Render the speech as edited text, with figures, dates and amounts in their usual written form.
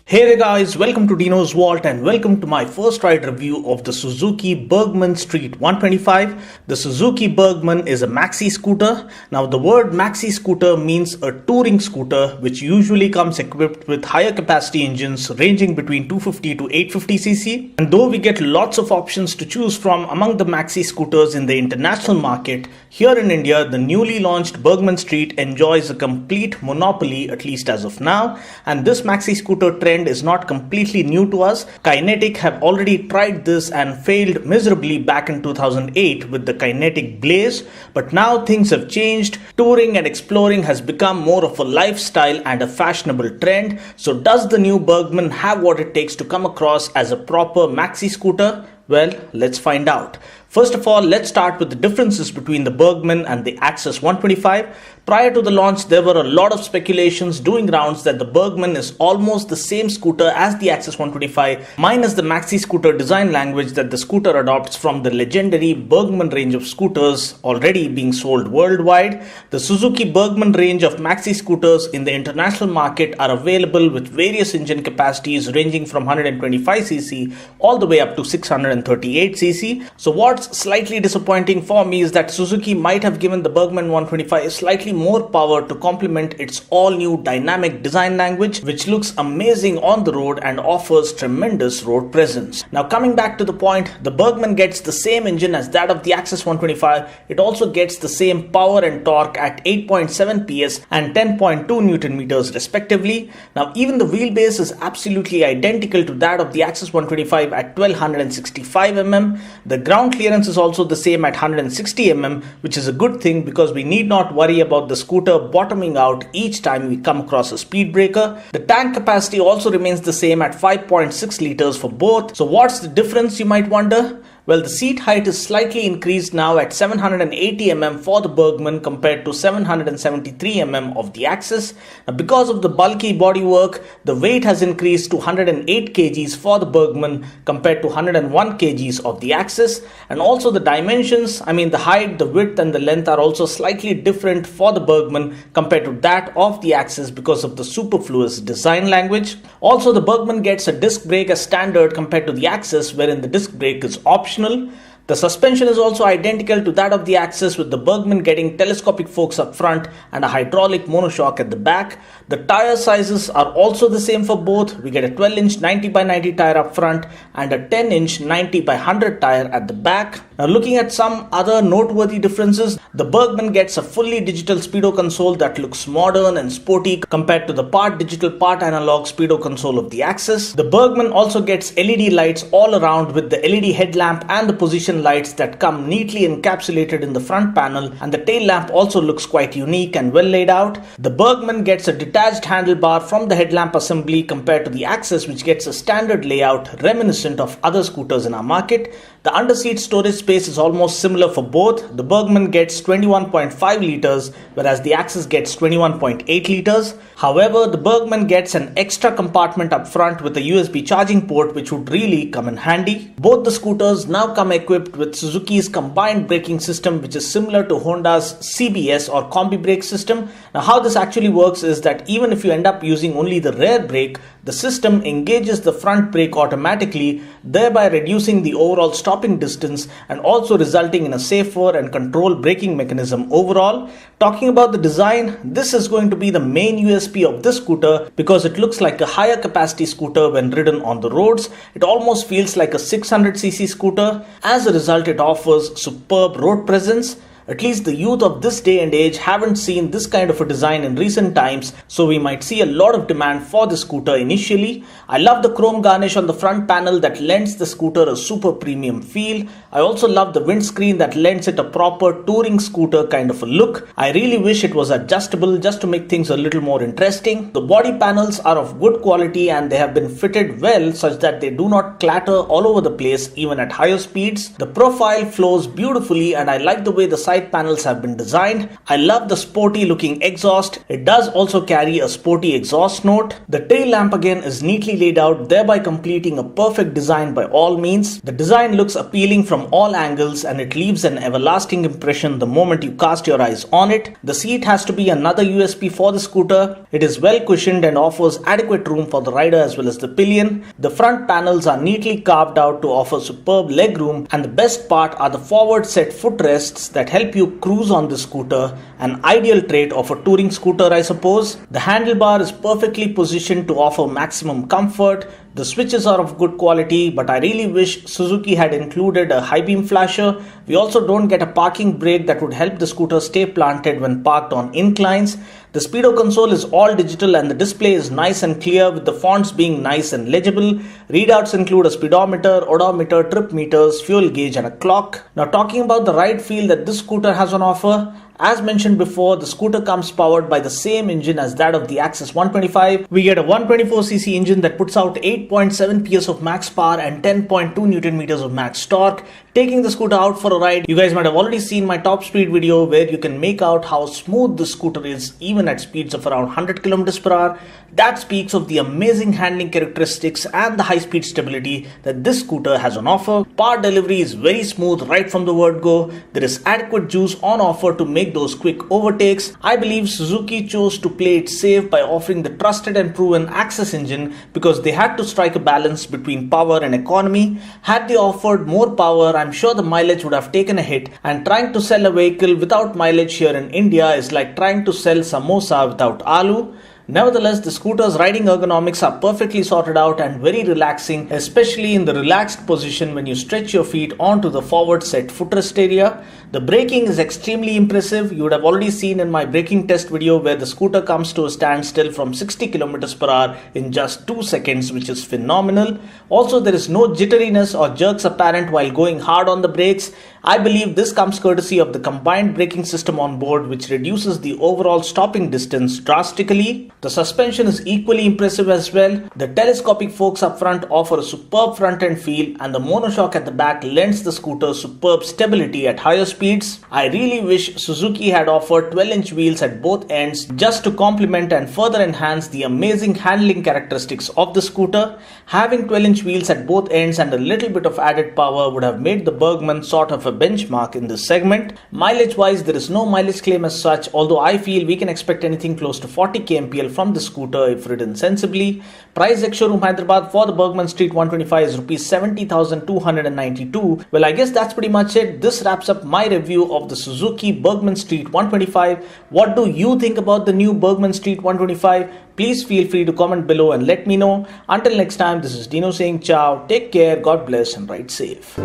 Hey there guys, welcome to Dino's Vault and welcome to my first ride review of the Suzuki Burgman Street 125. The Suzuki Burgman is a maxi scooter. Now the word maxi scooter means a touring scooter which usually comes equipped with higher capacity engines ranging between 250 to 850cc. And though we get lots of options to choose from among the maxi scooters in the international market, here in India the newly launched Burgman Street enjoys a complete monopoly, at least as of now, and this maxi scooter trend is not completely new to us. Kinetic have already tried this and failed miserably back in 2008 with the Kinetic Blaze, but now things have changed. Touring and exploring has become more of a lifestyle and a fashionable trend. So does the new Burgman have what it takes to come across as a proper maxi scooter? Well, let's find out. First of all, let's start with the differences between the Burgman and the Access 125. Prior to the launch, there were a lot of speculations doing rounds that the Burgman is almost the same scooter as the Access 125, minus the maxi scooter design language that the scooter adopts from the legendary Burgman range of scooters already being sold worldwide. The Suzuki Burgman range of maxi scooters in the international market are available with various engine capacities ranging from 125cc all the way up to 638cc. So what's slightly disappointing for me is that Suzuki might have given the Burgman 125 slightly more power to complement its all-new dynamic design language, which looks amazing on the road and offers tremendous road presence. Now coming back to the point, the Burgman gets the same engine as that of the Access 125. It also gets the same power and torque at 8.7 PS and 10.2 Newton meters respectively. Now even the wheelbase is absolutely identical to that of the Access 125 at 1265 mm. The ground clearance is also the same at 160 mm, which is a good thing because we need not worry about the scooter bottoming out each time we come across a speed breaker. The tank capacity also remains the same at 5.6 liters for both. So what's the difference, you might wonder? Well, the seat height is slightly increased now at 780 mm for the Burgman compared to 773 mm of the Access. Now, because of the bulky bodywork, the weight has increased to 108 kgs for the Burgman compared to 101 kgs of the Access. And also the dimensions, the height, the width and the length are also slightly different for the Burgman compared to that of the Access because of the superfluous design language. Also, the Burgman gets a disc brake as standard compared to the Access, wherein the disc brake is optional. The suspension is also identical to that of the Access, with the Burgman getting telescopic forks up front and a hydraulic monoshock at the back. The tire sizes are also the same for both. We get a 12-inch 90x90 tire up front and a 10-inch 90x100 tire at the back. Now looking at some other noteworthy differences, the Burgman gets a fully digital speedo console that looks modern and sporty compared to the part digital part analog speedo console of the Access. The Burgman also gets LED lights all around with the LED headlamp and the position lights that come neatly encapsulated in the front panel, and the tail lamp also looks quite unique and well laid out. The Burgman gets a detached handlebar from the headlamp assembly compared to the Access, which gets a standard layout reminiscent of other scooters in our market. The underseat storage space is almost similar for both. The Burgman gets 21.5 liters, whereas the Access gets 21.8 liters. However, the Burgman gets an extra compartment up front with a USB charging port, which would really come in handy. Both the scooters now come equipped with Suzuki's combined braking system, which is similar to Honda's CBS or combi brake system. Now how this actually works is that even if you end up using only the rear brake, the system engages the front brake automatically, thereby reducing the overall stopping distance and also resulting in a safer and controlled braking mechanism overall. Talking about the design, this is going to be the main USP of this scooter because it looks like a higher capacity scooter when ridden on the roads. It almost feels like a 600cc scooter. As a result, it offers superb road presence. At least the youth of this day and age haven't seen this kind of a design in recent times, so we might see a lot of demand for the scooter initially. I love the chrome garnish on the front panel that lends the scooter a super premium feel. I also love the windscreen that lends it a proper touring scooter kind of a look. I really wish it was adjustable just to make things a little more interesting. The body panels are of good quality and they have been fitted well such that they do not clatter all over the place even at higher speeds. The profile flows beautifully and I like the way the side side panels have been designed. I love the sporty looking exhaust. It does also carry a sporty exhaust note. The tail lamp again is neatly laid out, thereby completing a perfect design by all means. The design looks appealing from all angles and it leaves an everlasting impression the moment you cast your eyes on it. The seat has to be another USP for the scooter. It is well cushioned and offers adequate room for the rider as well as the pillion. The front panels are neatly carved out to offer superb leg room, and the best part are the forward set footrests that help you cruise on the scooter, an ideal trait of a touring scooter I suppose. The handlebar is perfectly positioned to offer maximum comfort. The switches are of good quality, but I really wish Suzuki had included a high beam flasher. We also don't get a parking brake that would help the scooter stay planted when parked on inclines. The speedo console is all digital and the display is nice and clear, with the fonts being nice and legible. Readouts include a speedometer, odometer, trip meters, fuel gauge and a clock. Now talking about the ride feel that this scooter has on offer. As mentioned before, the scooter comes powered by the same engine as that of the Access 125. We get a 124cc engine that puts out 8.7 PS of max power and 10.2 Newton meters of max torque. Taking the scooter out for a ride, you guys might have already seen my top speed video where you can make out how smooth the scooter is even at speeds of around 100 km per hour. That speaks of the amazing handling characteristics and the high speed stability that this scooter has on offer. Power delivery is very smooth right from the word go. There is adequate juice on offer to make those quick overtakes. I believe Suzuki chose to play it safe by offering the trusted and proven Access engine because they had to strike a balance between power and economy. Had they offered more power, I'm sure the mileage would have taken a hit, and trying to sell a vehicle without mileage here in India is like trying to sell samosa without aloo. Nevertheless, the scooter's riding ergonomics are perfectly sorted out and very relaxing, especially in the relaxed position when you stretch your feet onto the forward set footrest area. The braking is extremely impressive. You would have already seen in my braking test video where the scooter comes to a standstill from 60 km per hour in just 2 seconds, which is phenomenal. Also, there is no jitteriness or jerks apparent while going hard on the brakes. I believe this comes courtesy of the combined braking system on board, which reduces the overall stopping distance drastically. The suspension is equally impressive as well. The telescopic forks up front offer a superb front end feel, and the monoshock at the back lends the scooter superb stability at higher speeds. I really wish Suzuki had offered 12-inch wheels at both ends just to complement and further enhance the amazing handling characteristics of the scooter. Having 12-inch wheels at both ends and a little bit of added power would have made the Burgman sort of a benchmark in this segment. Mileage wise, there is no mileage claim as such, although I feel we can expect anything close to 40 kmpl from the scooter if ridden sensibly. Price at Showroom Hyderabad for the Burgman Street 125 is Rs 70,292. Well, I guess that's pretty much it. This wraps up my review of the Suzuki Burgman Street 125. What do you think about the new Burgman Street 125? Please feel free to comment below and let me know. Until next time, this is Dino saying ciao, take care, God bless and ride safe.